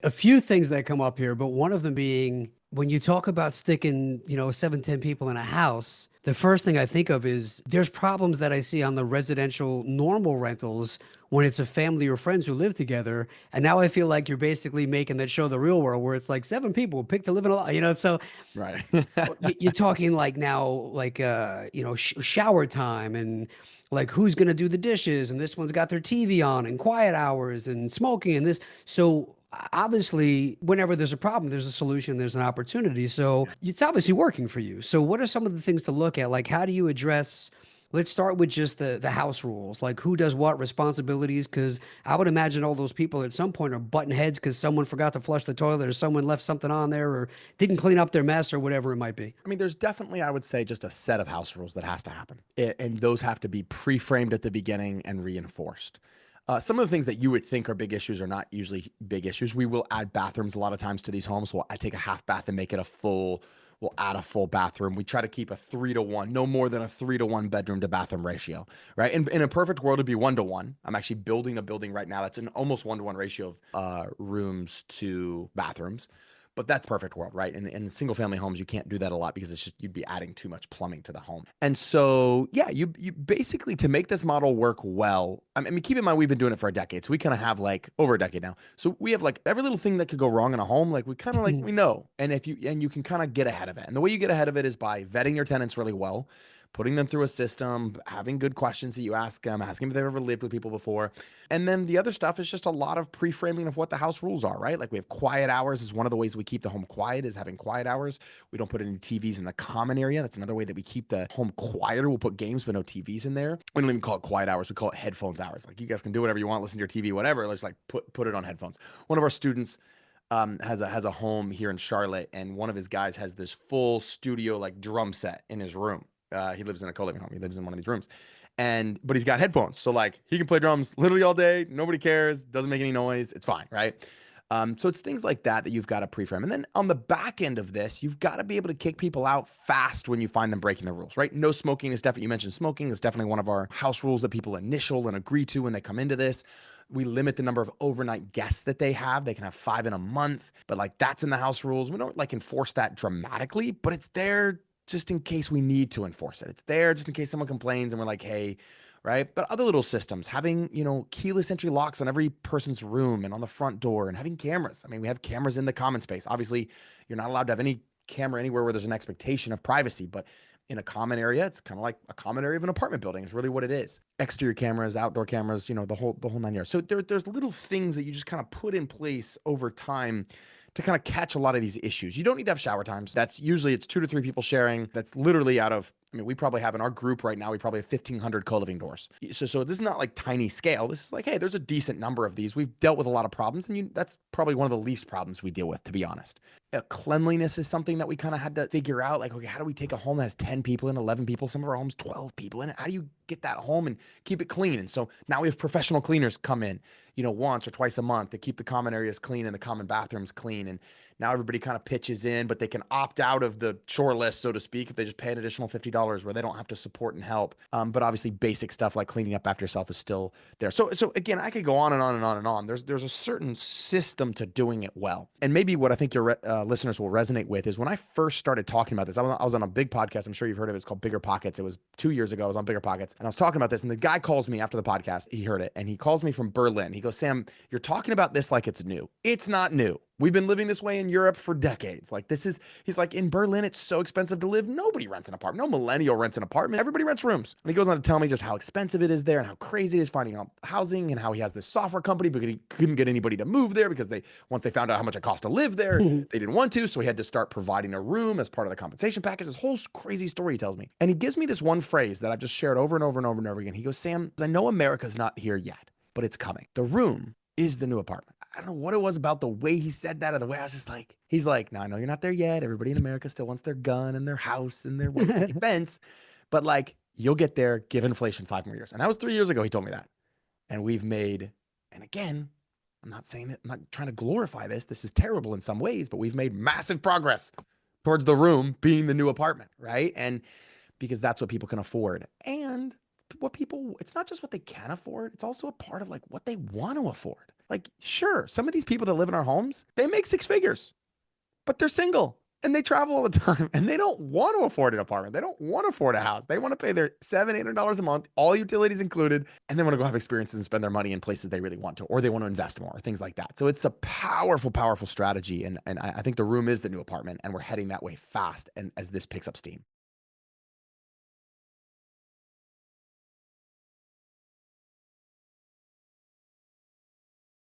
a few things that come up here, but one of them being when you talk about sticking, 7, 10 people in a house, the first thing I think of is there's problems that I see on the residential normal rentals when it's a family or friends who live together. And now I feel like you're basically making that show The Real World where it's like 7 people pick to live in a lot, so Right. you're talking like now, like, shower time and like who's going to do the dishes. And this one's got their TV on and quiet hours and smoking and this. So obviously, whenever there's a problem, there's a solution, there's an opportunity. So Yes. it's obviously working for you. So what are some of the things to look at? Like, how do you address? Let's start with just the house rules, like who does what responsibilities. Because I would imagine all those people at some point are butting heads because someone forgot to flush the toilet or someone left something on there or didn't clean up their mess or whatever it might be. I mean, there's definitely, I would say, just a set of house rules that has to happen. And those have to be pre-framed at the beginning and reinforced. Some of the things that you would think are big issues are not usually big issues. We will add bathrooms a lot of times to these homes. I take a half bath and make it a full, we'll add a full bathroom. We try to keep a 3-to-1, no more than a 3-to-1 bedroom to bathroom ratio, right? In a perfect world, it'd be 1-to-1. I'm actually building a building right now that's an almost 1-to-1 ratio of rooms to bathrooms. But that's perfect world, right? And in single family homes, you can't do that a lot because it's just you'd be adding too much plumbing to the home. And so, yeah, you basically to make this model work well. I mean, keep in mind we've been doing it for a decade, so we kind of have like over a decade now. So we have like every little thing that could go wrong in a home, like we kind of like we know. And if you can kind of get ahead of it. And the way you get ahead of it is by vetting your tenants really well, putting them through a system, having good questions that you ask them, asking if they've ever lived with people before. And then the other stuff is just a lot of pre-framing of what the house rules are, right? Like we have quiet hours is one of the ways we keep the home quiet is having quiet hours. We don't put any TVs in the common area. That's another way that we keep the home quieter. We'll put games but no TVs in there. We don't even call it quiet hours. We call it headphones hours. Like you guys can do whatever you want, listen to your TV, whatever. Let's like put it on headphones. One of our students has a home here in Charlotte, and one of his guys has this full studio like drum set in his room. He lives in a co-living home. He lives in one of these rooms, but he's got headphones, so like he can play drums literally all day. Nobody cares. Doesn't make any noise. It's fine, right? So it's things like that that you've got to pre-frame. And then on the back end of this, you've got to be able to kick people out fast when you find them breaking the rules, right? No smoking is definitely, you mentioned smoking is definitely one of our house rules that people initial and agree to when they come into this. We limit the number of overnight guests that they have. They can have 5 in a month, but like that's in the house rules. We don't like enforce that dramatically, but it's there just in case we need to enforce it. It's there just in case someone complains and we're like, hey, right? But other little systems, having, keyless entry locks on every person's room and on the front door and having cameras. I mean, we have cameras in the common space. Obviously, you're not allowed to have any camera anywhere where there's an expectation of privacy, but in a common area, it's kind of like a common area of an apartment building is really what it is. Exterior cameras, outdoor cameras, the whole 9 yards. So there's little things that you just kind of put in place over time to kind of catch a lot of these issues. You don't need to have shower times. That's usually it's 2 to 3 people sharing. That's literally out of, we probably have in our group right now, we probably have 1,500 co-living doors. So this is not like tiny scale. This is like, hey, there's a decent number of these. We've dealt with a lot of problems, and that's probably one of the least problems we deal with, to be honest. Cleanliness is something that we kind of had to figure out. Like, okay, how do we take a home that has 10 people in, 11 people, some of our homes, 12 people in it? How do you get that home and keep it clean? And so now we have professional cleaners come in, once or twice a month to keep the common areas clean and the common bathrooms clean. And now everybody kind of pitches in, but they can opt out of the chore list, so to speak, if they just pay an additional $50 where they don't have to support and help. But obviously basic stuff like cleaning up after yourself is still there. So again, I could go on and on and on and on. There's a certain system to doing it well. And maybe what I think your listeners will resonate with is when I first started talking about this, I was on a big podcast. I'm sure you've heard of it. It's called Bigger Pockets. It was 2 years ago. I was on Bigger Pockets and I was talking about this, and the guy calls me after the podcast. He heard it and he calls me from Berlin. He goes, Sam, you're talking about this like it's new. It's not new. We've been living this way in Europe for decades. Like he's like, in Berlin, it's so expensive to live. Nobody rents an apartment. No millennial rents an apartment. Everybody rents rooms. And he goes on to tell me just how expensive it is there and how crazy it is finding out housing, and how he has this software company, but he couldn't get anybody to move there because once they found out how much it cost to live there, they didn't want to. So he had to start providing a room as part of the compensation package. This whole crazy story he tells me. And he gives me this one phrase that I've just shared over and over and over and over again. He goes, Sam, I know America's not here yet, but it's coming. The room is the new apartment. I don't know what it was about the way he said that or the way I was just like, he's like, no, I know you're not there yet. Everybody in America still wants their gun and their house and their white picket fence, but like you'll get there, give inflation 5 more years. And that was 3 years ago. He told me that. And we've made, and again, I'm not saying that, I'm not trying to glorify this. This is terrible in some ways, but we've made massive progress towards the room being the new apartment, right? And because that's what people can afford. And what people, it's not just what they can afford. It's also a part of like what they want to afford. Like, sure, some of these people that live in our homes, they make six figures, but they're single and they travel all the time and they don't want to afford an apartment. They don't want to afford a house. They want to pay their $700-800 a month, all utilities included, and they want to go have experiences and spend their money in places they really want to, or they want to invest more, or things like that. So it's a powerful, powerful strategy. And I think the room is the new apartment, and we're heading that way fast. And as this picks up steam.